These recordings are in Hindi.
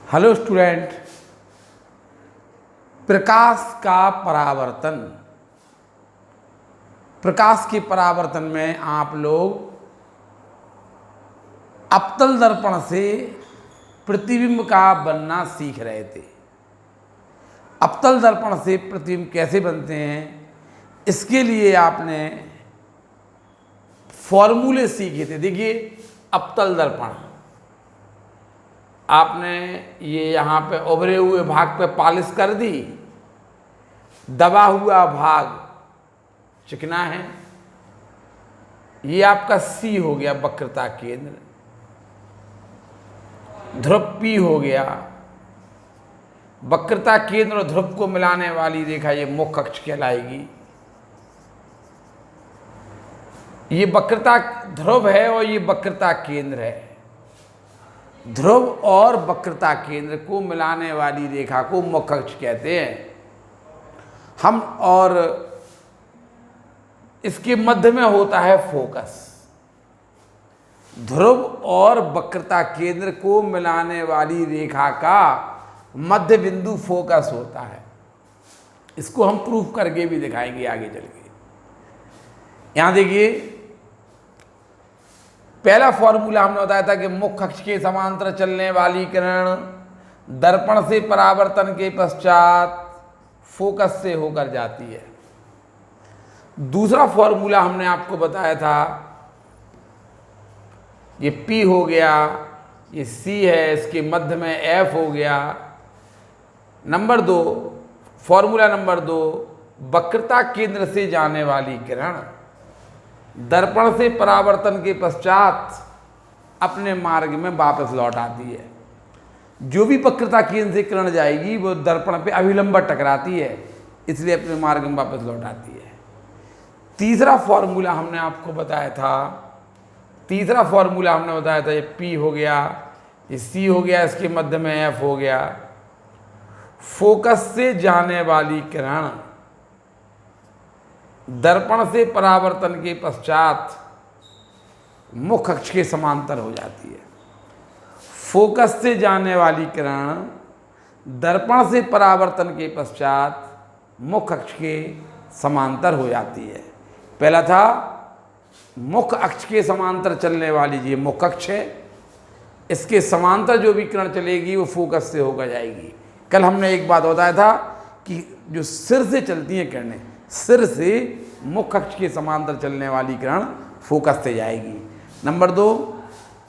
हेलो स्टूडेंट, प्रकाश का परावर्तन। प्रकाश के परावर्तन में आप लोग अवतल दर्पण से प्रतिबिंब का बनना सीख रहे थे। अवतल दर्पण से प्रतिबिंब कैसे बनते हैं, इसके लिए आपने फॉर्मूले सीखे थे। देखिए, अवतल दर्पण, आपने ये यहाँ पे उभरे हुए भाग पे पॉलिश कर दी, दबा हुआ भाग चिकना है। ये आपका सी हो गया वक्रता केंद्र, ध्रुव पी हो गया। वक्रता केंद्र और ध्रुव को मिलाने वाली रेखा ये मुख्य अक्ष कहलाएगी। ये वक्रता ध्रुव है और ये वक्रता केंद्र है। ध्रुव और वक्रता केंद्र को मिलाने वाली रेखा को मुख्य अक्ष कहते हैं हम। और इसके मध्य में होता है फोकस। ध्रुव और वक्रता केंद्र को मिलाने वाली रेखा का मध्य बिंदु फोकस होता है। इसको हम प्रूफ करके भी दिखाएंगे आगे चल के। यहां देखिए, पहला फॉर्मूला हमने बताया था कि मुख्य अक्ष के समांतर चलने वाली किरण दर्पण से परावर्तन के पश्चात फोकस से होकर जाती है। दूसरा फॉर्मूला हमने आपको बताया था, ये P हो गया, ये C है, इसके मध्य में F हो गया। नंबर 2, फॉर्मूला नंबर 2, वक्रता केंद्र से जाने वाली किरण दर्पण से परावर्तन के पश्चात अपने मार्ग में वापस लौट आती है। जो भी वक्रता केंद्र से किरण जाएगी वो दर्पण पे अभिलंब टकराती है, इसलिए अपने मार्ग में वापस लौट आती है। तीसरा फॉर्मूला हमने आपको बताया था, ये P हो गया, ये C हो गया, इसके मध्य में F हो गया। फोकस से जाने वाली किरण दर्पण से परावर्तन के पश्चात मुख्य अक्ष के समांतर हो जाती है। फोकस से जाने वाली किरण दर्पण से परावर्तन के पश्चात मुख्य अक्ष के समांतर हो जाती है। पहला था मुख्य अक्ष के समांतर चलने वाली, ये मुख्य अक्ष है, इसके समांतर जो भी किरण चलेगी वो फोकस से होकर जाएगी। कल हमने एक बात बताया था कि जो सिर से चलती हैं किरणें, सिर से मुख्य अक्ष के समांतर चलने वाली किरण फोकस से जाएगी। नंबर 2,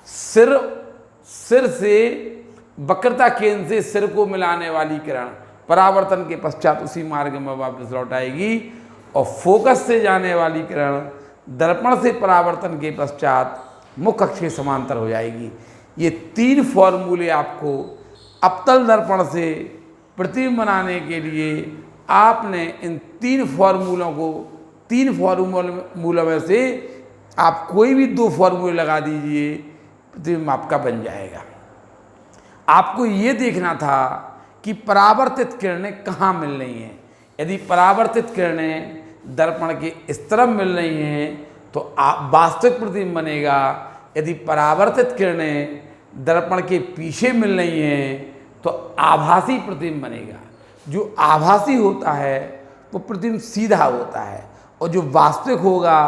सिर से वक्रता केंद्र से सिर को मिलाने वाली किरण परावर्तन के पश्चात उसी मार्ग में वापस लौट आएगी। और फोकस से जाने वाली किरण दर्पण से परावर्तन के पश्चात मुख्य अक्ष के समांतर हो जाएगी। ये 3 फॉर्मूले आपको अवतल दर्पण से प्रतिबिंब बनाने के लिए आपने इन 3 फॉर्मूलों में से आप कोई भी 2 फॉर्मूले लगा दीजिए, प्रतिबिंब आपका बन जाएगा। आपको ये देखना था कि परावर्तित किरणें कहाँ मिल रही हैं। यदि परावर्तित किरणें दर्पण के इस तरफ मिल रही हैं तो वास्तविक प्रतिबिंब बनेगा। यदि परावर्तित किरणें दर्पण के पीछे मिल रही हैं तो आभासी प्रतिबिंब बनेगा। जो आभासी होता है वो प्रतिबिंब सीधा होता है और जो वास्तविक होगा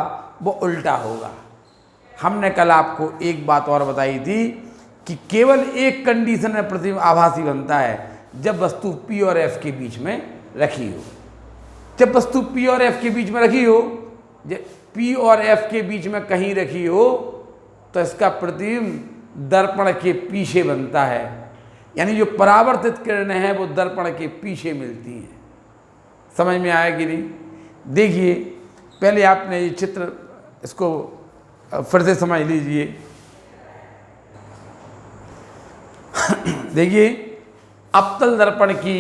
वो उल्टा होगा। हमने कल आपको एक बात और बताई थी कि केवल एक कंडीशन में प्रतिबिंब आभासी बनता है, जब वस्तु P और F के बीच में रखी हो। जब वस्तु P और F के बीच में रखी हो, जब P और F के बीच में कहीं रखी हो तो इसका प्रतिबिंब दर्पण के पीछे बनता है। यानी जो परावर्तित किरणें हैं वो दर्पण के पीछे मिलती हैं। समझ में आया कि नहीं? देखिए, पहले आपने ये चित्र, इसको फिर से समझ लीजिए। देखिए, अवतल दर्पण की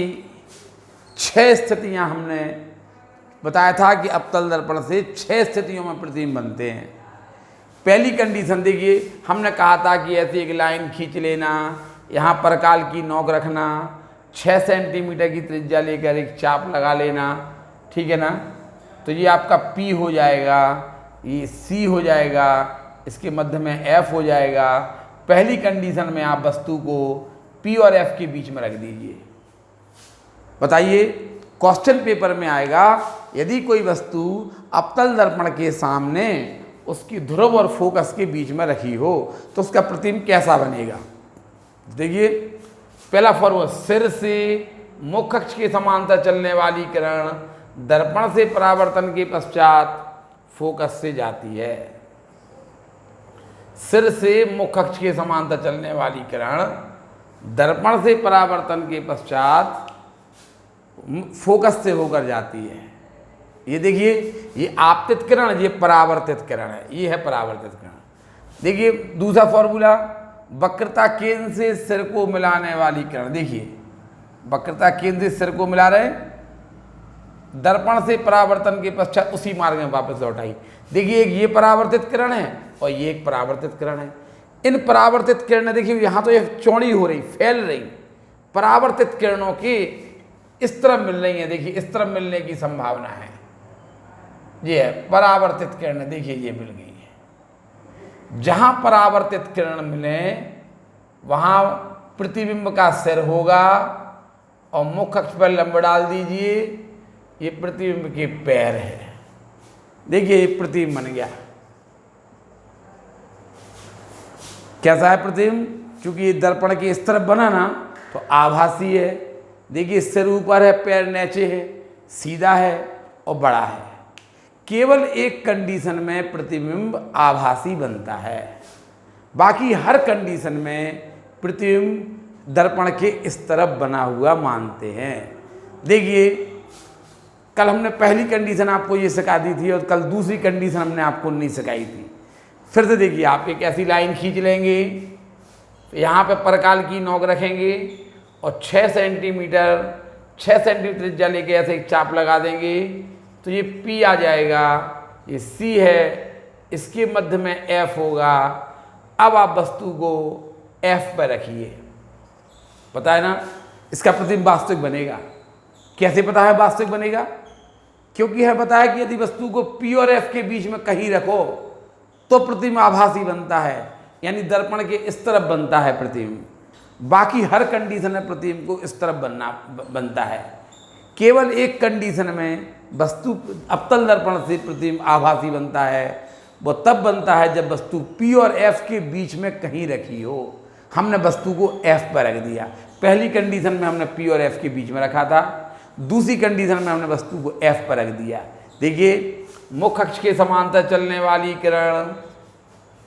6 स्थितियां हमने बताया था कि अवतल दर्पण से 6 स्थितियों में प्रतिबिंब बनते हैं। पहली कंडीशन देखिए, हमने कहा था कि ऐसी एक लाइन खींच लेना, यहाँ परकाल की नोक रखना, 6 सेंटीमीटर की त्रिज्या लेकर एक चाप लगा लेना, ठीक है ना। तो ये आपका P हो जाएगा, ये C हो जाएगा, इसके मध्य में F हो जाएगा। पहली कंडीशन में आप वस्तु को P और F के बीच में रख दीजिए। बताइए, क्वेश्चन पेपर में आएगा, यदि कोई वस्तु अवतल दर्पण के सामने उसकी ध्रुव और फोकस के बीच में रखी हो तो उसका प्रतिबिंब कैसा बनेगा। देखिए, पहला फॉर्मूला, सिर से मुख्य अक्ष के समांतर चलने वाली किरण दर्पण से परावर्तन के पश्चात फोकस से जाती है। सिर से मुख्य अक्ष के समांतर चलने वाली किरण दर्पण से परावर्तन के पश्चात फोकस से होकर जाती है। ये देखिए, ये आपतित किरण, ये परावर्तित किरण है, ये है परावर्तित किरण। देखिए दूसरा फॉर्मूला, वक्रता केंद्र से सिर को मिलाने वाली किरण। देखिए, वक्रता केंद्र से सिर को मिला रहे, दर्पण से परावर्तन के पश्चात उसी मार्ग में वापस लौट आई। देखिए, एक ये परावर्तित किरण है और ये एक परावर्तित किरण है। इन परावर्तित किरणें देखिए यहाँ तो ये चौड़ी हो रही, फैल रही, परावर्तित किरणों की इस तरफ मिल रही है। देखिए, इस तरफ मिलने की संभावना है, ये है परावर्तित किरणें। देखिए, ये मिल गई है। जहां परावर्तित किरण मिले वहां प्रतिबिंब का सिर होगा और मुख्य अक्ष पर लंब डाल दीजिए, ये प्रतिबिंब के पैर है। देखिए, ये प्रतिबिंब बन गया। कैसा है प्रतिबिंब? क्योंकि ये दर्पण के इस तरफ बना ना तो आभासी है। देखिए, सिर ऊपर है, पैर नीचे है, सीधा है और बड़ा है। केवल एक कंडीशन में प्रतिबिंब आभासी बनता है, बाकी हर कंडीशन में प्रतिबिंब दर्पण के इस तरफ बना हुआ मानते हैं। देखिए, कल हमने पहली कंडीशन आपको ये सिखा दी थी और कल दूसरी कंडीशन हमने आपको नहीं सिखाई थी। फिर से देखिए, आप एक ऐसी लाइन खींच लेंगे, यहाँ पे परकाल की नोक रखेंगे और 6 सेंटीमीटर त्रिज्या लेके ऐसे एक चाप लगा देंगे तो ये P आ जाएगा, ये C है, इसके मध्य में F होगा। अब आप वस्तु को F पर रखिए। पता है ना, इसका प्रतिबिंब वास्तविक बनेगा। कैसे पता है वास्तविक बनेगा? क्योंकि है पता है कि यदि वस्तु को P और F के बीच में कहीं रखो तो प्रतिबिंब आभासी बनता है, यानी दर्पण के इस तरफ बनता है प्रतिबिंब। बाकी हर कंडीशन में प्रतिबिंब को इस तरफ बनता है। केवल एक कंडीशन में वस्तु अवतल दर्पण से प्रतिबिंब आभासी बनता है, वो तब बनता है जब वस्तु P और F के बीच में कहीं रखी हो। हमने वस्तु को F पर रख दिया। पहली कंडीशन में हमने P और F के बीच में रखा था, दूसरी कंडीशन में हमने वस्तु को F पर रख दिया। देखिए, मुख्य अक्ष के समांतर चलने वाली किरण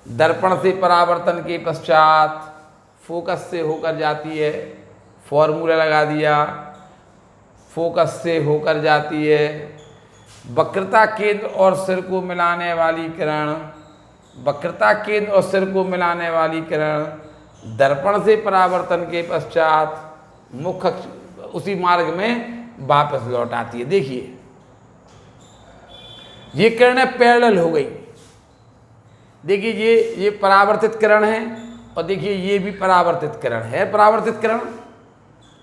दर्पण से परावर्तन के पश्चात फोकस से होकर जाती है। फॉर्मूला लगा दिया, फोकस से होकर जाती है। वक्रता केंद्र और सिर को मिलाने वाली किरण, वक्रता केंद्र और सिर को मिलाने वाली किरण दर्पण से परावर्तन के पश्चात मुख्य उसी मार्ग में वापस लौट आती है। देखिए, ये किरणें पैरेलल हो गई। देखिए, ये परावर्तित किरण है और देखिए ये भी परावर्तित किरण है। परावर्तित किरण,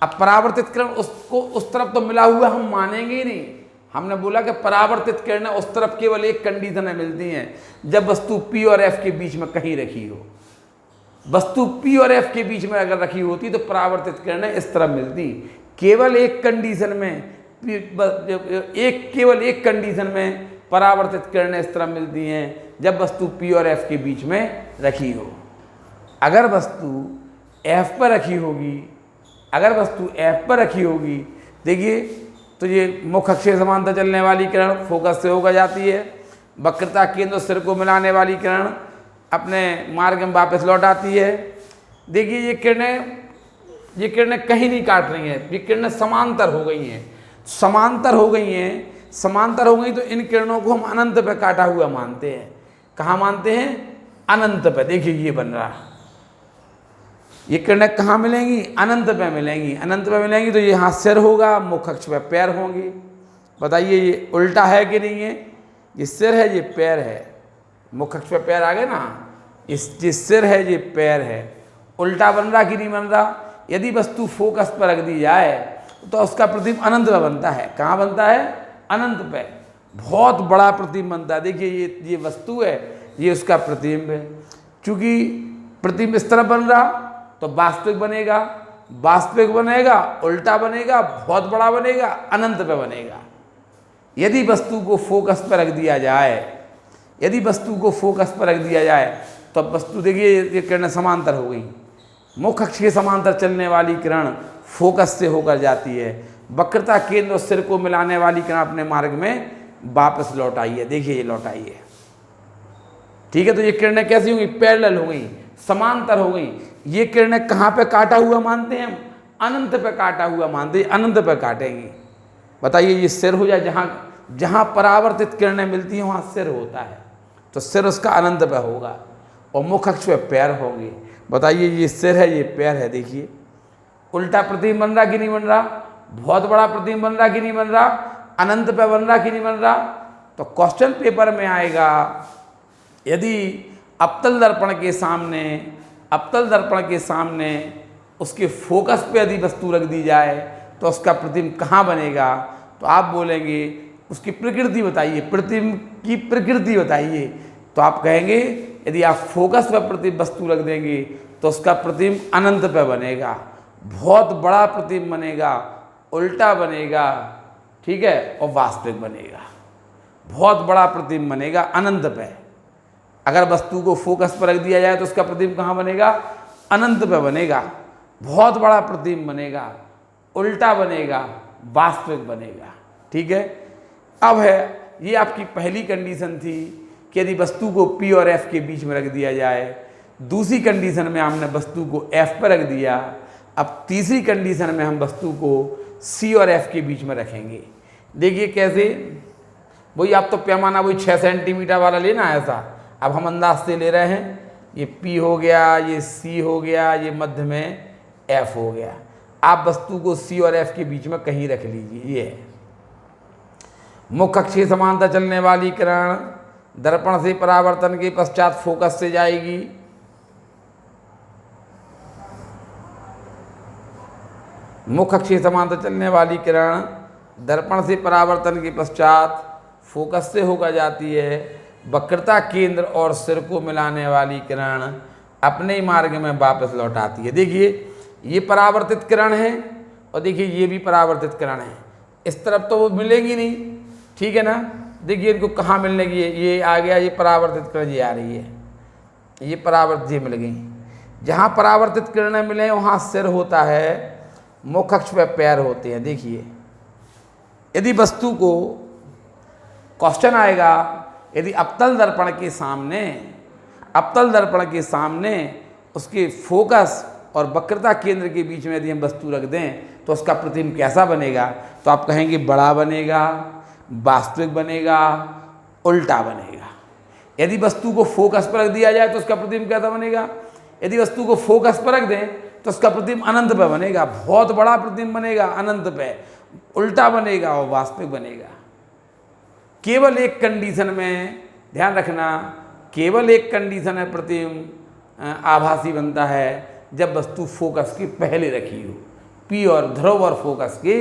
अब परावर्तित किरण उसको उस तरफ तो मिला हुआ हम मानेंगे ही नहीं। हमने बोला कि परावर्तित किरणें उस तरफ केवल एक कंडीशन में मिलती हैं, जब वस्तु P और F के बीच में कहीं रखी हो। वस्तु P और F के बीच में अगर रखी होती तो परावर्तित किरणें इस तरफ मिलती। केवल एक कंडीशन में केवल एक कंडीशन में परावर्तित किरणें इस तरह मिलती हैं, जब वस्तु P और F के बीच में रखी हो। अगर वस्तु F पर रखी होगी, अगर वस्तु F पर रखी होगी, देखिए तो ये मुख्य अक्ष के समांतर चलने वाली किरण फोकस से होकर जाती है। वक्रता केंद्र सिर को मिलाने वाली किरण अपने मार्ग में वापस लौट आती है। देखिए, ये किरणें कहीं नहीं काट रही हैं, ये किरणें समांतर हो गई हैं। समांतर हो गई हैं, समांतर हो गई तो इन किरणों को हम अनंत पे काटा हुआ मानते हैं। कहाँ मानते हैं? अनंत पे। देखिए, ये बन रहा, ये किरणें कहाँ मिलेंगी? अनंत पे मिलेंगी। अनंत पे मिलेंगी तो यहाँ सिर होगा, मुख्य अक्ष पे पैर होंगे। बताइए, ये उल्टा है कि नहीं है? ये सिर है, ये पैर है। मुख्य अक्ष पे पैर आ गए ना, ये सिर है, ये पैर है। उल्टा बन रहा कि नहीं बन रहा? यदि वस्तु फोकस पर रख दी जाए तो उसका प्रतिबिंब अनंत पे बनता है। कहाँ बनता है? अनंत पे। बहुत बड़ा प्रतिबिंब बनता है। देखिए, ये वस्तु है, ये उसका प्रतिबिंब है। चूँकि प्रतिबिंब इस तरफ बन रहा तो वास्तविक बनेगा, वास्तविक बनेगा उल्टा बनेगा, बहुत बड़ा बनेगा, अनंत पे बनेगा। यदि वस्तु को फोकस पर रख दिया जाए, यदि वस्तु को फोकस पर रख दिया जाए तो अब वस्तु देखिए ये किरण समांतर हो गई, मुख्य अक्ष के समांतर चलने वाली किरण फोकस से होकर जाती है, वक्रता केंद्र और सिर को मिलाने वाली किरण अपने मार्ग में वापस लौट आई है। देखिए ये लौट आई है, ठीक है। तो ये किरणें कैसी होंगी? पैरेलल हो गई, समांतर हो गई। ये किरणें कहाँ पे काटा हुआ मानते हैं हम? अनंत पे काटा हुआ मानते हैं, अनंत पे काटेंगे। बताइए ये सिर हो जाए, जहाँ जहाँ परावर्तित किरणें मिलती हैं वहाँ सिर होता है, तो सिर उसका अनंत पे होगा और मुख्य अक्ष पे पैर होंगे। बताइए ये सिर है, ये पैर है। देखिए उल्टा प्रतिबिंब बन रहा कि नहीं बन रहा? बहुत बड़ा प्रतिबिंब बन रहा कि नहीं बन रहा? अनंत पे बन रहा कि नहीं बन रहा? तो क्वेश्चन पेपर में आएगा, यदि अवतल दर्पण के सामने, अवतल दर्पण के सामने उसके फोकस पे यदि वस्तु रख दी जाए तो उसका प्रतिबिंब कहाँ बनेगा? तो आप बोलेंगे उसकी प्रकृति बताइए, प्रतिबिंब की प्रकृति बताइए। तो आप कहेंगे यदि आप फोकस पर प्रतिबिंब वस्तु रख देंगे तो उसका प्रतिबिंब अनंत पे बनेगा, बहुत बड़ा प्रतिबिंब बनेगा, उल्टा बनेगा, ठीक है, और वास्तविक बनेगा। बहुत बड़ा प्रतिबिंब बनेगा अनंत पे। अगर वस्तु को फोकस पर रख दिया जाए तो उसका प्रतिबिंब कहाँ बनेगा? अनंत पे बनेगा, बहुत बड़ा प्रतिबिंब बनेगा, उल्टा बनेगा, वास्तविक बनेगा, ठीक है। अब है ये आपकी पहली कंडीशन थी कि यदि वस्तु को P और F के बीच में रख दिया जाए। दूसरी कंडीशन में हमने वस्तु को F पर रख दिया। अब तीसरी कंडीशन में हम वस्तु को C और F के बीच में रखेंगे। देखिए कैसे, वही आप तो पैमाना वही 6 सेंटीमीटर वाला लेना है ऐसा। अब हम अंदाज से ले रहे हैं, ये P हो गया, ये C हो गया, ये मध्य में F हो गया। आप वस्तु को C और F के बीच में कहीं रख लीजिए। ये है मुख्य अक्ष के समांतर चलने वाली किरण दर्पण से परावर्तन के पश्चात फोकस से जाएगी। मुख्य अक्ष के समांतर चलने वाली किरण दर्पण से परावर्तन के पश्चात फोकस से होकर जाती है। वक्रता केंद्र और सिर को मिलाने वाली किरण अपने ही मार्ग में वापस लौट आती है। देखिए ये परावर्तित किरण है और देखिए ये भी परावर्तित किरण है। इस तरफ तो वो मिलेगी नहीं, ठीक है ना। देखिए इनको कहाँ मिलने की, ये आ गया, ये परावर्तित किरण ये आ रही है, ये परावर्तित ये मिल गई। जहाँ परावर्तित किरणें मिले वहाँ सिर होता है, मुख्य अक्ष पे पैर होते हैं। देखिए यदि वस्तु को क्वेश्चन आएगा, यदि अवतल दर्पण के सामने, अवतल दर्पण के सामने उसके फोकस और वक्रता केंद्र के बीच में यदि हम वस्तु रख दें तो उसका प्रतिबिंब कैसा बनेगा? तो आप कहेंगे बड़ा बनेगा, वास्तविक बनेगा, उल्टा बनेगा। यदि वस्तु को फोकस पर रख दिया जाए तो उसका प्रतिबिंब कैसा बनेगा? यदि वस्तु को फोकस पर रख दें तो उसका प्रतिबिंब अनंत पे बनेगा, बहुत बड़ा प्रतिबिंब बनेगा, अनंत पे, उल्टा बनेगा और वास्तविक बनेगा। केवल एक कंडीशन में ध्यान रखना, केवल एक कंडीशन है प्रतिबिंब आभासी बनता है जब वस्तु फोकस के पहले रखी हो, P और ध्रुव और फोकस के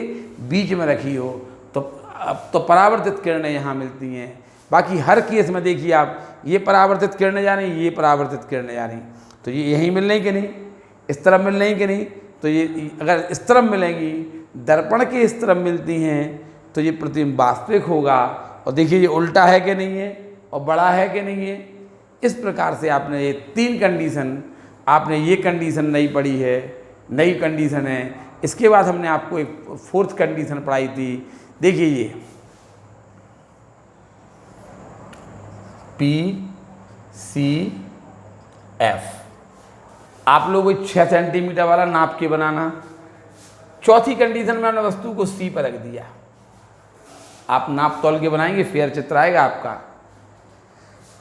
बीच में रखी हो, तो परावर्तित किरणें यहाँ मिलती हैं। बाकी हर केस में देखिए आप, ये परावर्तित किरणें जा रही, ये परावर्तित किरणें जा रही, तो ये यहीं मिल रही कि नहीं, इस तरफ मिल रही कि नहीं। तो ये अगर इस तरफ मिलेंगी, दर्पण के इस तरफ मिलती हैं, तो ये प्रतिबिंब वास्तविक होगा। और देखिए ये उल्टा है कि नहीं है और बड़ा है कि नहीं है। इस प्रकार से आपने ये 3 कंडीशन, आपने ये कंडीशन नहीं पढ़ी है, नई कंडीशन है। इसके बाद हमने आपको एक 4th कंडीशन पढ़ाई थी। देखिए ये P C F, आप लोग 6 सेंटीमीटर वाला नाप के बनाना। चौथी कंडीशन में हमने वस्तु को C पर रख दिया। आप नाप तोल के बनाएंगे, फेयर चित्र आएगा आपका।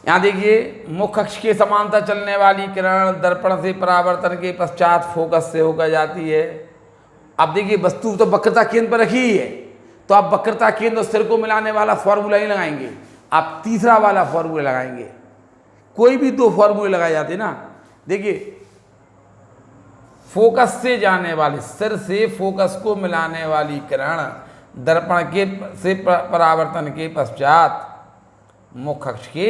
यहाँ देखिए मुख्य अक्ष के समांतर चलने वाली किरण दर्पण से परावर्तन के पश्चात फोकस से होकर जाती है। अब देखिए वस्तु तो वक्रता केंद्र पर रखी ही है, तो आप वक्रता केंद्र और सिर को मिलाने वाला फॉर्मूला नहीं लगाएंगे, आप तीसरा वाला फॉर्मूला लगाएंगे। कोई भी 2 फॉर्मूले लगाए जाते ना। देखिए फोकस से जाने वाली, सिर से फोकस को मिलाने वाली किरण दर्पण के से परावर्तन के पश्चात मुख्य अक्ष के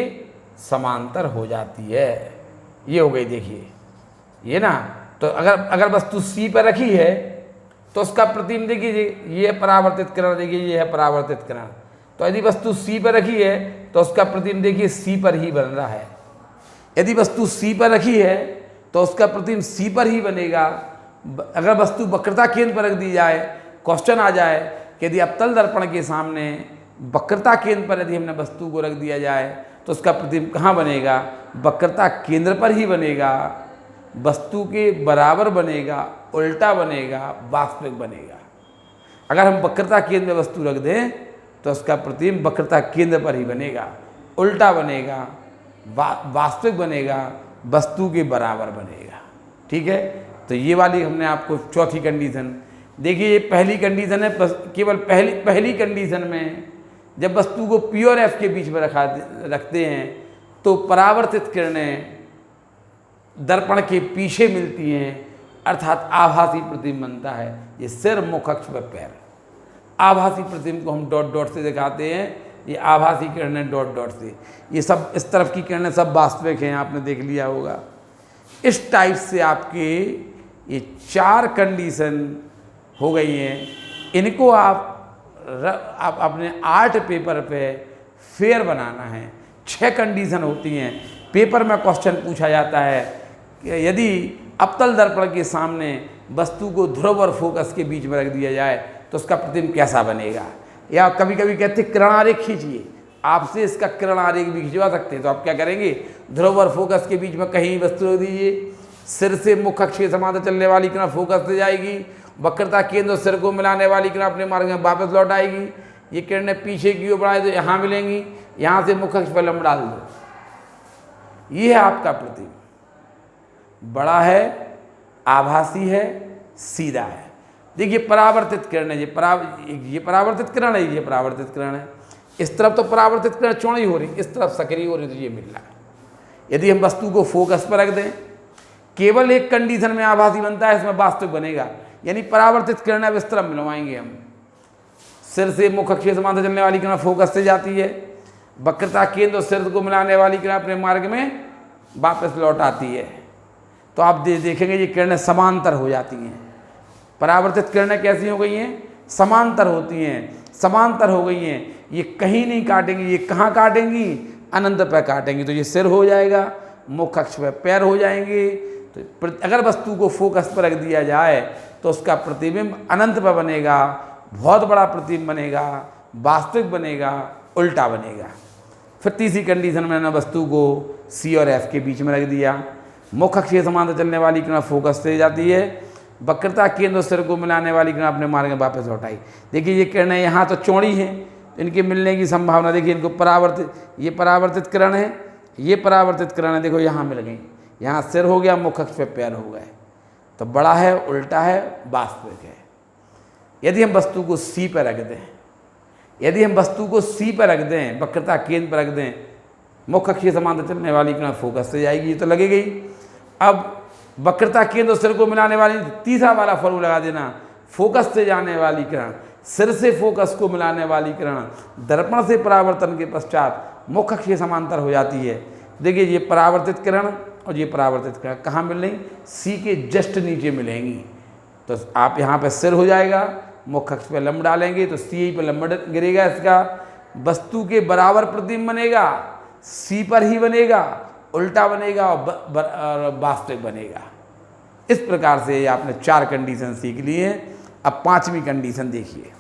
समांतर हो जाती है। ये हो गई। देखिए ये ना। तो अगर वस्तु सी पर रखी है तो उसका प्रतिबिंब देखिए, ये है परावर्तित किरण, देखिए ये है परावर्तित किरण। तो यदि वस्तु सी पर रखी है तो उसका प्रतिबिंब देखिए सी पर ही बन रहा है। यदि वस्तु सी पर रखी है तो उसका प्रतिबिंब सी पर ही बनेगा। अगर वस्तु वक्रता केंद्र पर रख दी जाए, क्वेश्चन आ जाए कि यदि अवतल दर्पण के सामने वक्रता केंद्र पर यदि हमने वस्तु को रख दिया जाए तो उसका प्रतिबिंब कहाँ बनेगा? वक्रता केंद्र पर ही बनेगा, वस्तु के बराबर बनेगा, उल्टा बनेगा, वास्तविक बनेगा। अगर हम वक्रता केंद्र में वस्तु रख दें तो उसका प्रतिबिंब वक्रता केंद्र पर ही बनेगा, उल्टा बनेगा, वास्तविक बनेगा, वस्तु के बराबर बनेगा। ठीक है, तो ये वाली हमने आपको चौथी कंडीशन देखिए। ये पहली कंडीशन है, केवल पहली कंडीशन में जब वस्तु को पी और एफ के बीच में रखते हैं तो परावर्तित किरणें दर्पण के पीछे मिलती हैं, अर्थात आभासी प्रतिबिंब बनता है। ये सिर, मुख अक्ष व पैर, आभासी प्रतिबिंब को हम डॉट डॉट से दिखाते हैं। ये आभासी किरणें डॉट डॉट से, ये सब इस तरफ की किरणें सब वास्तविक हैं, आपने देख लिया होगा। इस टाइप से आपके ये 4 कंडीशन हो गई हैं। इनको आप अपने आर्ट पेपर पे फेयर बनाना है। 6 कंडीशन होती हैं। पेपर में क्वेश्चन पूछा जाता है कि यदि अवतल दर्पण के सामने वस्तु को ध्रुव और फोकस के बीच में रख दिया जाए तो उसका प्रतिबिंब कैसा बनेगा? या कभी कभी कहते हैं किरण आरेख खींचिए, आपसे इसका किरण आरेख भी खिंचवा सकते हैं। तो आप क्या करेंगे? ध्रुव और फोकस के बीच में कहीं वस्तु रख दीजिए, सिर से मुख अक्ष के समांतर चलने वाली किरण फोकस से जाएगी, वक्रता केंद्र और सिर को मिलाने वाली किरण अपने मार्ग में वापस लौट आएगी। ये किरणें पीछे की ओर बढ़ाए तो यहाँ मिलेंगी, यहाँ से मुख अक्ष पर लंब डाल दो। ये है आपका प्रतिबिंब, बड़ा है, आभासी है, सीधा है। देखिए परावर्तित किरण है, ये परावर्तित किरण है, ये परावर्तित किरण है। इस तरफ तो परावर्तित किरण चौड़ी हो रही, इस तरफ सक्रिय हो रही, तो ये मिल रहा है। यदि हम वस्तु को फोकस पर रख दें, केवल एक कंडीशन में आभासी बनता है, इसमें वास्तविक बनेगा। यानी परावर्तित किरण अब इस तरफ मिलवाएंगे हम, सिर से मुख अक्ष के समांतर चलने वाली किरण फोकस से जाती है, वक्रता केंद्र और सिर को मिलाने वाली किरण अपने मार्ग में वापस लौट आती है। तो आप देखेंगे ये किरणें समांतर हो जाती हैं। परावर्तित किरणें कैसी हो गई हैं? समांतर होती हैं, समांतर हो गई हैं। ये कहीं नहीं काटेंगी, ये कहाँ काटेंगी? अनंत पर काटेंगी। तो ये सिर हो जाएगा, मुख अक्ष पर पैर हो जाएंगे। तो अगर वस्तु को फोकस पर रख दिया जाए तो उसका प्रतिबिंब अनंत पर बनेगा, बहुत बड़ा प्रतिबिंब बनेगा, वास्तविक बनेगा, उल्टा बनेगा। फिर तीसरी कंडीशन में मैंने वस्तु को सी और एफ के बीच में रख दिया, मुख अक्ष के समांतर चलने वाली किरण फोकस से जाती है, वक्रता केंद्र और सिर को मिलाने वाली किरण अपने मार्ग में वापस लौटाई। देखिए ये किरणें यहाँ तो चौड़ी हैं, इनके मिलने की संभावना देखिए, इनको परावर्तित, ये परावर्तित किरण है, ये परावर्तित किरण है, देखो यहाँ मिल गई, यहाँ सिर हो गया, मुख अक्ष पे पैर हो गए। तो बड़ा है, उल्टा है, वास्तविक है। यदि हम वस्तु को सी पर रख दें, यदि हम वस्तु को सी पर रख दें, वक्रता केंद्र पर रख दें, मुख अक्ष के समांतर चलने वाली किरण फोकस से जाएगी, ये तो लगे गई। अब वक्रता केंद्र और सिर को मिलाने वाली, तीसरा वाला फॉर्मूला लगा देना, फोकस से जाने वाली किरण, सिर से फोकस को मिलाने वाली किरण दर्पण से परावर्तन के पश्चात मुख अक्ष के समांतर हो जाती है। देखिए ये परावर्तित किरण और ये परावर्तित किरण कहाँ मिल रही? सी के जस्ट नीचे मिलेंगी। तो आप यहाँ पे सिर हो जाएगा, मुख अक्ष पे लंब डालेंगे तो सी पे लंब गिरेगा, इसका वस्तु के बराबर प्रतिबिंब बनेगा, सी पर ही बनेगा, उल्टा बनेगा और वास्तविक बनेगा। इस प्रकार से आपने 4 कंडीशन सीख ली हैं। अब 5वीं कंडीशन देखिए।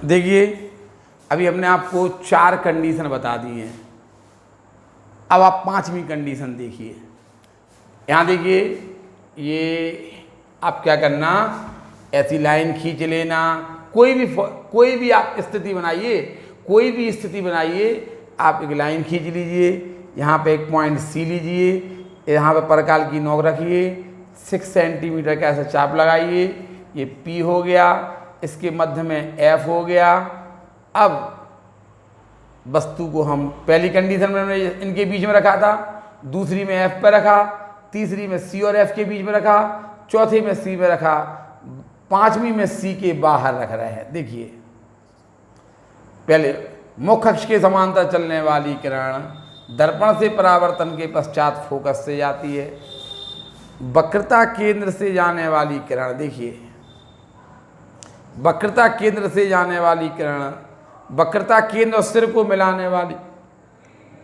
देखिए अभी हमने आपको 4 कंडीशन बता दी हैं, अब आप 5वीं कंडीशन देखिए। यहाँ देखिए, ये आप क्या करना, ऐसी लाइन खींच लेना, कोई भी आप स्थिति बनाइए, कोई भी स्थिति बनाइए, आप एक लाइन खींच लीजिए, यहाँ पे एक पॉइंट सी लीजिए, यहाँ पे परकाल की नोक रखिए, 6 सेंटीमीटर का ऐसा चाप लगाइए, ये P हो गया, इसके मध्य में F हो गया। अब वस्तु को हम पहली कंडीशन में हमने इनके बीच में रखा था, दूसरी में F पर रखा, तीसरी में C और F के बीच में रखा, चौथी में C में रखा, 5वीं में C के बाहर रख रहे हैं। देखिए पहले मुख अक्ष के समांतर चलने वाली किरण दर्पण से परावर्तन के पश्चात फोकस से जाती है। वक्रता केंद्र से जाने वाली किरण, देखिए वक्रता केंद्र से जाने वाली किरण, वक्रता केंद्र और सिर को मिलाने वाली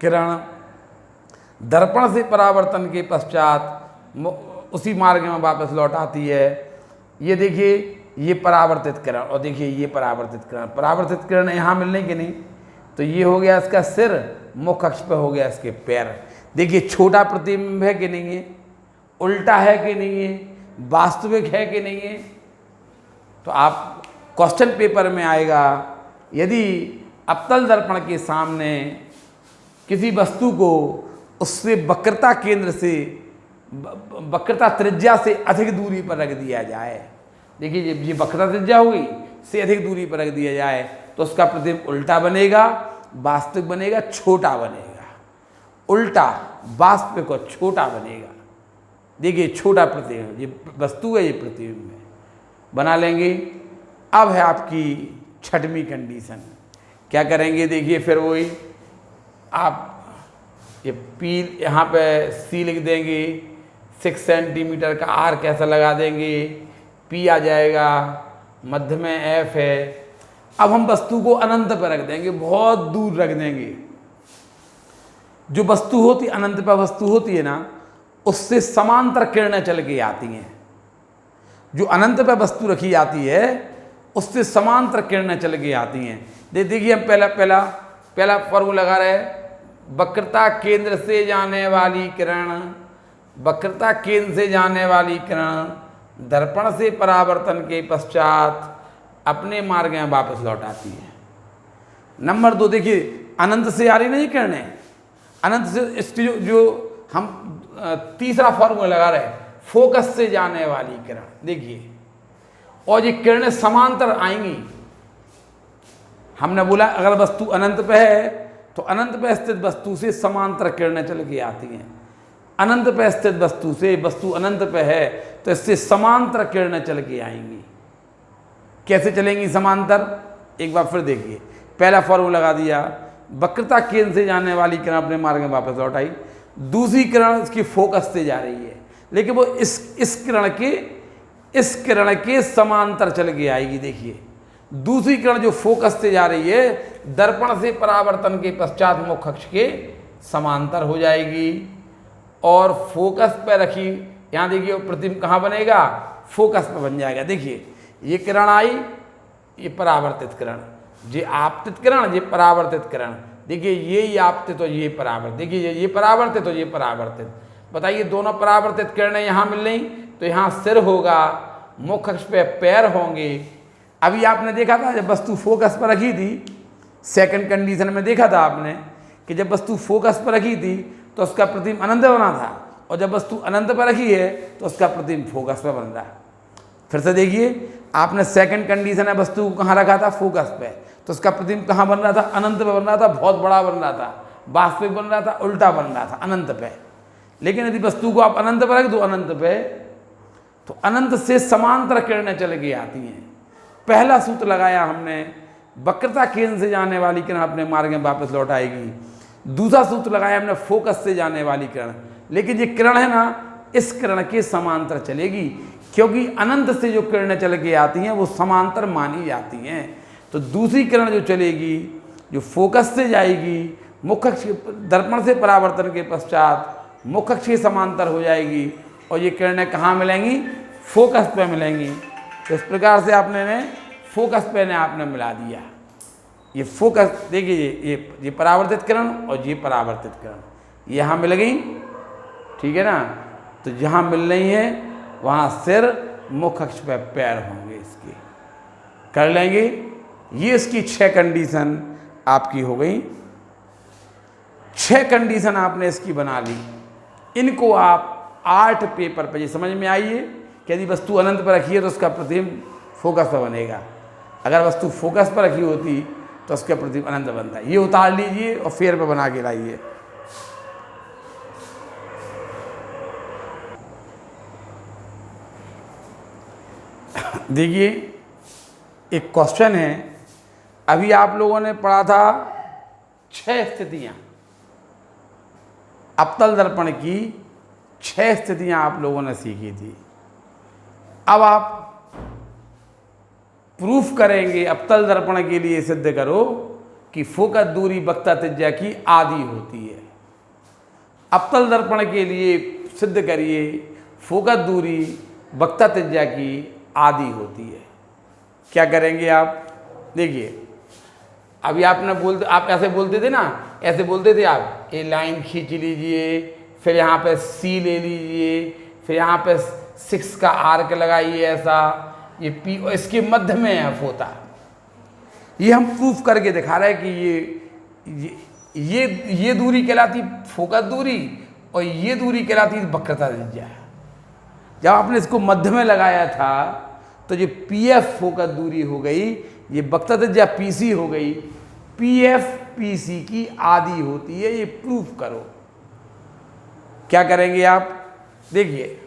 किरण दर्पण से परावर्तन के पश्चात उसी मार्ग में वापस लौट आती है। ये देखिए ये परावर्तित किरण और देखिए ये परावर्तित किरण, परावर्तित किरण यहाँ मिलने की नहीं, तो ये हो गया इसका सिर, मुख अक्ष पे हो गया इसके पैर। देखिए छोटा प्रतिबिंब है कि नहीं है, उल्टा है कि नहीं है, वास्तविक है कि नहीं है। तो आप क्वेश्चन पेपर में आएगा, यदि अवतल दर्पण के सामने किसी वस्तु को उससे वक्रता केंद्र से, वक्रता त्रिज्या से अधिक दूरी पर रख दिया जाए, देखिए ये वक्रता त्रिज्या होगी, से अधिक दूरी पर रख दिया जाए तो उसका प्रतिबिंब उल्टा बनेगा, वास्तविक बनेगा, छोटा बनेगा। उल्टा वास्तविक और छोटा बनेगा। देखिए छोटा प्रतिबिंब, ये वस्तु है, ये प्रतिबिंब है, बना लेंगे। अब है आपकी छठवीं कंडीशन, क्या करेंगे देखिए फिर वही आप ये पी यहाँ पे सी लिख देंगे, 6 सेंटीमीटर का आर कैसा लगा देंगे, पी आ जाएगा, मध्य में एफ है। अब हम वस्तु को अनंत पर रख देंगे, बहुत दूर रख देंगे। जो वस्तु होती अनंत पर वस्तु होती है ना, उससे समांतर किरणें चल के आती हैं। जो अनंत पर वस्तु रखी जाती है उससे समांतर किरणें चल के आती हैं। देखिए हम पहला फॉर्मूला लगा रहे हैं, वक्रता केंद्र से जाने वाली किरण, वक्रता केंद्र से जाने वाली किरण दर्पण से परावर्तन के पश्चात अपने मार्ग में वापस लौट आती है। नंबर 2 देखिए अनंत से आ रही नहीं किरणें, अनंत से इसकी जो हम तीसरा फॉर्मूला लगा रहे हैं, फोकस से जाने वाली किरण, देखिए और ये किरणें समांतर आएंगी। हमने बोला अगर वस्तु अनंत पे है तो अनंत पे स्थित वस्तु से समांतर किरणें चल के आती हैं। अनंत पे स्थित वस्तु से, वस्तु अनंत पे है तो इससे समांतर किरणें चल के आएंगी। कैसे चलेंगी समांतर, एक बार फिर देखिए। पहला फॉर्मूला लगा दिया, वक्रता केंद्र से जाने वाली किरण अपने मार्ग में वापस लौट आई। दूसरी किरण इसकी फोकस से जा रही है, लेकिन वो इस किरण के समांतर चल के आएगी। देखिए दूसरी किरण जो फोकस से जा रही है दर्पण से परावर्तन के पश्चात मुख अक्ष के समांतर हो जाएगी और फोकस पे रखी, यहाँ देखिए प्रतिबिंब कहाँ बनेगा, फोकस पे बन जाएगा। देखिए ये किरण आई, ये परावर्तित किरण, ये आपतित किरण, ये परावर्तित किरण। देखिए ये आपतित और ये परावर्तित, देखिए ये परावर्तित और ये परावर्तित। बताइए दोनों परावर्तित किरणें यहाँ मिल रही, तो यहाँ सिर होगा, मुख अक्ष पे पैर होंगे। अभी आपने देखा था जब वस्तु फोकस पर रखी थी, सेकंड कंडीशन में देखा था आपने कि जब वस्तु फोकस पर रखी थी तो उसका प्रतिबिंब अनंत बना था, और जब वस्तु अनंत पर रखी है तो उसका प्रतिबिंब फोकस पर बन रहा है। फिर से देखिए आपने सेकंड कंडीशन है, वस्तु को कहाँ रखा था, फोकस पे, तो उसका प्रतिबिंब कहाँ बन रहा था, अनंत पे बन रहा था, बहुत बड़ा बन रहा था, वास्तविक बन रहा था, उल्टा बन रहा था, अनंत पे। लेकिन यदि वस्तु को आप अनंत पर रख दो, अनंत पे, तो अनंत से समांतर किरणें चल के आती हैं। पहला सूत्र लगाया हमने, वक्रता केंद्र से जाने वाली किरण अपने मार्ग में वापस लौट आएगी। दूसरा सूत्र लगाया हमने, फोकस से जाने वाली किरण, लेकिन ये किरण है ना, इस किरण के समांतर चलेगी, क्योंकि अनंत से जो किरणें चल के आती हैं वो समांतर मानी जाती हैं। तो दूसरी किरण जो चलेगी, जो फोकस से जाएगी, मुख अक्ष दर्पण से परावर्तन के पश्चात मुख अक्ष के समांतर हो जाएगी, और ये किरणें कहाँ मिलेंगी, फोकस पे मिलेंगी। तो इस प्रकार से आपने फोकस पे ने आपने मिला दिया। ये फोकस देखिए, ये परावर्तित किरण और ये परावर्तित किरण यहाँ मिल गई, ठीक है ना। तो जहाँ मिल रही है वहाँ सिर, मुख अक्ष पे पैर होंगे, इसके कर लेंगे। ये इसकी 6 कंडीशन आपकी हो गई। 6 कंडीशन आपने इसकी बना ली। इनको आप आर्ट पेपर पर, ये समझ में आइए कि यदि वस्तु अनंत पर रखी है तो उसका प्रतिबिंब फोकस पर बनेगा, अगर वस्तु फोकस पर रखी होती तो उसका प्रतिबिंब अनंत बनता है। ये उतार लीजिए और फेर पर बना के लाइए। देखिए एक क्वेश्चन है, अभी आप लोगों ने पढ़ा था 6 स्थितियाँ, अवतल दर्पण की 6 स्थितियां आप लोगों ने सीखी थी। अब आप प्रूफ करेंगे अवतल दर्पण के लिए सिद्ध करो कि फोकस दूरी वक्रता त्रिज्या की आधी होती है। अवतल दर्पण के लिए सिद्ध करिए फोकस दूरी वक्रता त्रिज्या की आधी होती है। क्या करेंगे आप? देखिए, अभी आप ऐसे बोलते थे ना, ऐसे बोलते थे आप, ये लाइन खींच लीजिए, फिर यहाँ पे सी ले लीजिए, फिर यहाँ पे 6 का आर्क लगाइए ऐसा, ये पी और इसके मध्य में एफ होता है। ये हम प्रूफ करके दिखा रहे हैं कि ये दूरी कहलाती फोकस दूरी और ये दूरी कहलाती वक्रता त्रिज्या। जब आपने इसको मध्य में लगाया था तो ये पी एफ फोकस दूरी हो गई, ये वक्रता त्रिज्या पी सी हो गई। पी एफ पी सी की आधी होती है, ये प्रूफ करो। क्या करेंगे आप? देखिए,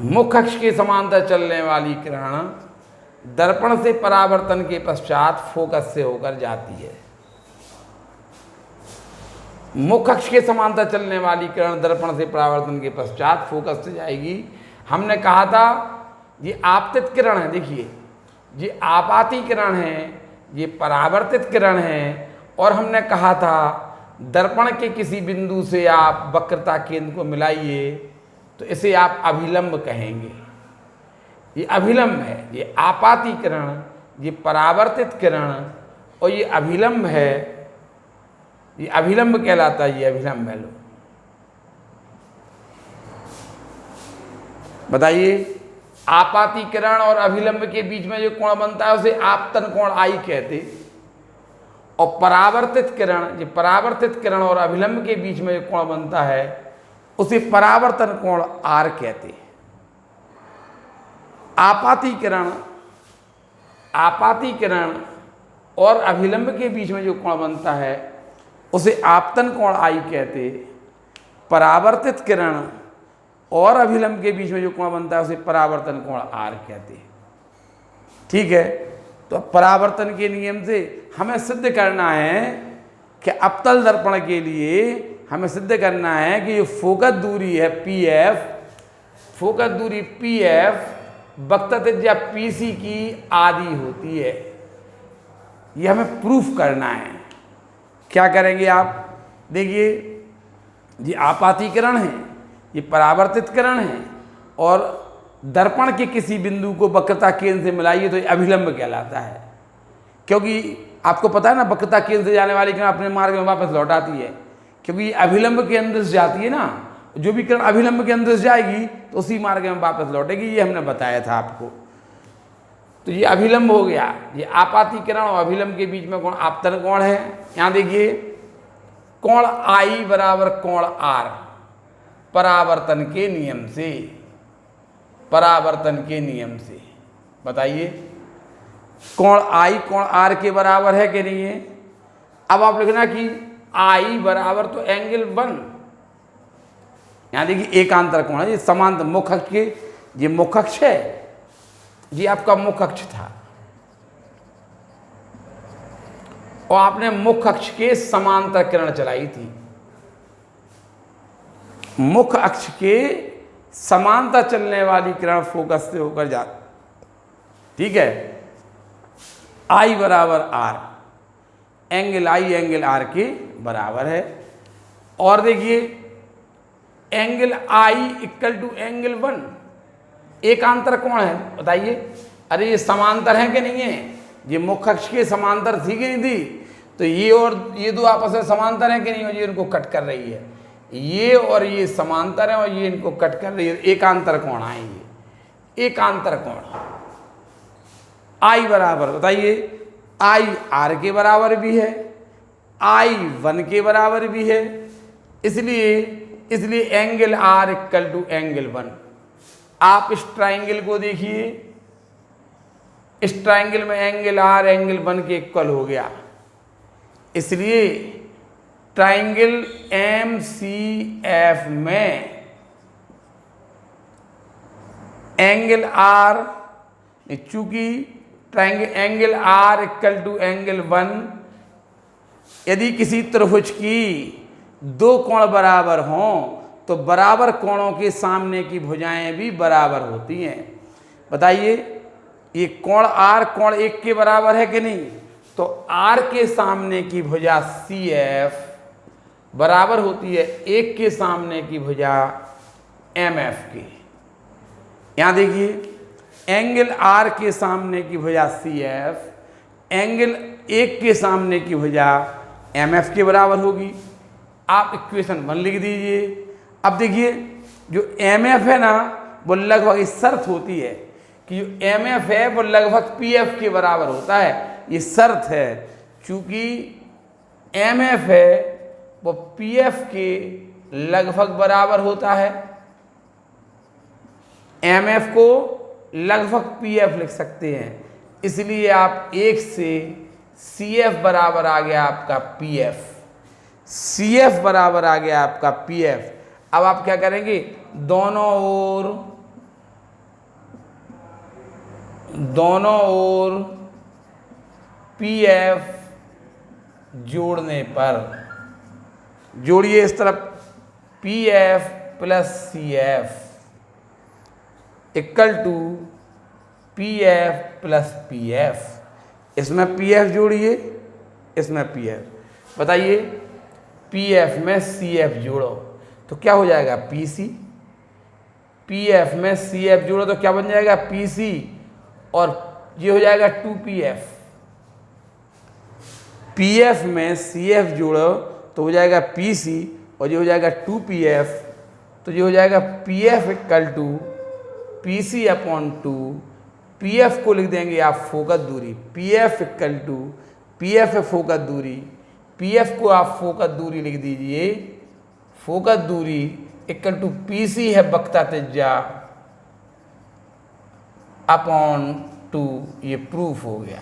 मुख्य अक्ष के समांतर चलने वाली किरण दर्पण से परावर्तन के पश्चात फोकस से होकर जाती है। मुख्य अक्ष के समांतर चलने वाली किरण दर्पण से परावर्तन के पश्चात फोकस से जाएगी। हमने कहा था ये आपतित किरण है, देखिए ये आपाती किरण है, ये परावर्तित किरण है, और हमने कहा था दर्पण के किसी बिंदु से आप वक्रता केंद्र को मिलाइए तो इसे आप अभिलंब कहेंगे। ये अभिलंब है, ये आपाती किरण, ये परावर्तित किरण और ये अभिलंब है, ये अभिलंब कहलाता है। ये अभिलंब है। लो बताइए, आपाती किरण और अभिलंब के बीच में जो कोण बनता है उसे आपतन कोण आई कहते, और परावर्तित किरण, ये परावर्तित किरण और अभिलंब के बीच में जो कोण बनता है उसे परावर्तन कोण आर कहते। आपाती किरण और अभिलंब के बीच में जो कोण बनता है उसे आपतन कोण आई कहते। परावर्तित किरण और अभिलंब के बीच में जो कोण बनता है उसे परावर्तन कोण आर कहते। ठीक है, तो परावर्तन के नियम से हमें सिद्ध करना है कि अवतल दर्पण के लिए हमें सिद्ध करना है कि ये फोकस दूरी है पी एफ, फोकस दूरी पी एफ वक्रता त्रिज्या पी सी की आधी होती है। ये हमें प्रूफ करना है। क्या करेंगे आप? देखिए, ये आपाती किरण है, ये परावर्तित किरण है, और दर्पण के किसी बिंदु को वक्रता केंद्र से मिलाइए तो ये अभिलंब कहलाता है। क्योंकि आपको पता है ना, वक्रता केंद्र से जाने वाली किरण अपने मार्ग में वापस लौट आती है, क्योंकि अभिलंब के अंदर से जाती है ना। जो भी किरण अभिलंब के अंदर से जाएगी तो उसी मार्ग में वापस लौटेगी, ये हमने बताया था आपको। तो ये अभिलंब हो गया। ये आपाती किरण और अभिलंब के बीच में कोण आपतन कोण है। यहाँ देखिए, कोण आई बराबर कोण आर परावर्तन के नियम से, परावर्तन के नियम से बताइए कोण आई कोण आर के बराबर है कि नहीं है? अब आप लिखना कि आई बराबर तो एंगल 1। यहाँ देखिए एकांतर कोण है, ये समांतर मुख्य अक्ष के, ये मुख्य अक्ष है, ये आपका मुख्य अक्ष था, और आपने मुख्य अक्ष के समांतर किरण चलाई थी। मुख्य अक्ष के समांतर चलने वाली किरण फोकस से होकर जाती। ठीक है, आई बराबर R, angle I angle R के बराबर है। और देखिए, angle I equal to angle 1 एकांतर कोण है। बताइए, अरे ये समांतर है कि नहीं है? ये मुख्य अक्ष के समांतर थी कि नहीं थी? तो ये और ये दो आपस में समांतर है कि नहीं? और ये इनको कट कर रही है, ये और ये समांतर है और ये इनको कट कर रही है, एकांतर कोण आएंगे। एकांतर कोण आई बराबर, बताइए, आई आर के बराबर भी है, आई 1 के बराबर भी है, इसलिए angle R equal to angle 1। आप इस ट्राइंगल को देखिए, इस ट्राइंगल में एंगल आर एंगल 1 के इक्वल हो गया, इसलिए ट्राइंगल एम सी एफ में एंगल आर, चूंकि triangle angle R equal to angle 1 यदि किसी त्रिभुज की दो कोण बराबर हों तो बराबर कोणों के सामने की भुजाएं भी बराबर होती हैं। बताइए, ये कोण आर कोण 1 के बराबर है कि नहीं? तो आर के सामने की भुजा सी एफ बराबर होती है 1 के सामने की भुजा एम एफ की। यहाँ देखिए, एंगल आर के सामने की भुजा सी एफ एंगल 1 के सामने की भुजा एम एफ के बराबर होगी। आप इक्वेशन 1 लिख दीजिए। अब देखिए, जो एम एफ है ना, वो लगभग इस शर्त होती है कि जो एम एफ है वो लगभग पी एफ के बराबर होता है। ये शर्त है, चूंकि एम एफ है वो पी एफ के लगभग बराबर होता है। एम एफ को लगभग पी एफ लिख सकते हैं, इसलिए आप 1 से सी एफ बराबर आ गया आपका पी एफ। सी एफ बराबर आ गया आपका पी एफ। अब आप क्या करेंगे, दोनों ओर पी एफ जोड़ने पर, जोड़िए इस तरफ, P F plus C F equal to P F plus P F. इसमें पी एफ जोड़िए, इसमें पी एफ। बताइए, पी एफ में सी एफ जोड़ो तो क्या हो जाएगा, पी सी। पी एफ में सी एफ जोड़ो तो क्या बन जाएगा, पी सी, और ये हो जाएगा 2 पी एफ। पी एफ में सी एफ जोड़ो तो हो जाएगा पी सी, और ये हो जाएगा 2 पी एफ। तो ये हो जाएगा P F equal to P C upon 2। P F को लिख देंगे आप फोकस दूरी, P F equal to, P F है फोकस दूरी, पी एफ को आप फोकस दूरी लिख दीजिए। फोकस दूरी इक्वल टू पी सी है वक्रता त्रिज्या अपॉन 2। ये प्रूफ हो गया।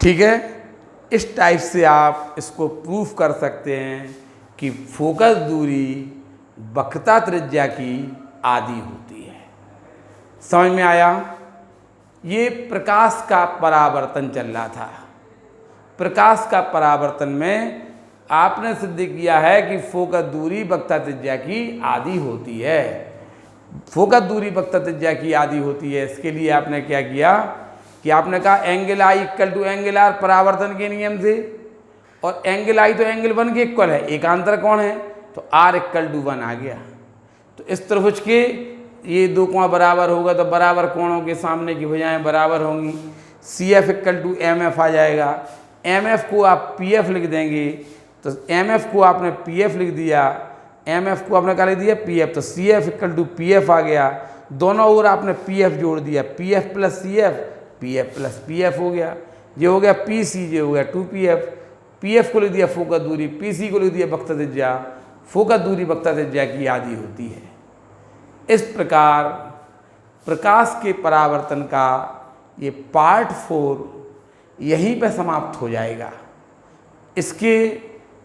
ठीक है, इस टाइप से आप इसको प्रूफ कर सकते हैं कि फोकस दूरी वक्रता त्रिज्या की आधी होती है। समझ में आया? ये प्रकाश का परावर्तन चल रहा था। प्रकाश का परावर्तन में आपने सिद्ध किया है कि फोकस दूरी वक्रता त्रिज्या की आधी होती है। फोकस दूरी वक्रता त्रिज्या की आधी होती है। इसके लिए आपने क्या किया कि आपने कहा angle I equal to angle R परावर्तन के नियम से, और एंगल आई तो एंगल 1 के इक्वल है, एकांतर कोण है, तो आर इक्वल टू 1 आ गया। तो इस त्रिभुज के ये दो कोण बराबर होगा तो बराबर कोणों के सामने की भुजाएं बराबर होंगी। C F equal to M F आ जाएगा। एम एफ को आप पी एफ लिख देंगे, तो एम एफ को आपने पी एफ लिख दिया, एम एफ को आपने क्या लिख दिया, पी एफ। तो C F equal to P F आ गया। दोनों ओर आपने पी एफ जोड़ दिया, P F plus C F, P F plus P F हो गया। ये हो गया पी सी, ये हो गया 2 पी एफ। पी एफ को लिख दिया फोकस दूरी, पी सी को लिख दिया वक्रता त्रिज्या। फोकस दूरी वक्रता त्रिज्या की आधी होती है। इस प्रकार प्रकाश के परावर्तन का ये पार्ट 4 यहीं पर समाप्त हो जाएगा। इसके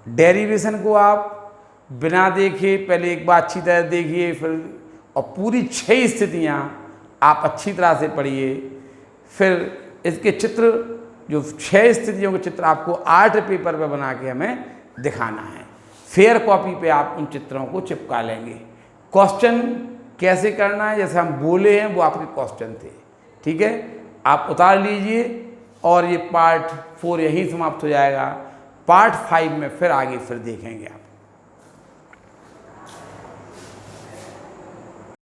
डेरिवेशन को आप बिना देखे पहले एक बार अच्छी तरह देखिए, फिर और पूरी 6 स्थितियाँ आप अच्छी तरह से पढ़िए। फिर इसके चित्र, जो 6 स्थितियों के चित्र आपको आर्ट पेपर पर बना के हमें दिखाना है। फेयर कॉपी पे आप उन चित्रों को चिपका लेंगे। क्वेश्चन कैसे करना है, जैसे हम बोले हैं वो आपके क्वेश्चन थे। ठीक है, आप उतार लीजिए, और ये पार्ट 4 यहीं समाप्त हो जाएगा। पार्ट 5 में फिर आगे फिर देखेंगे आप।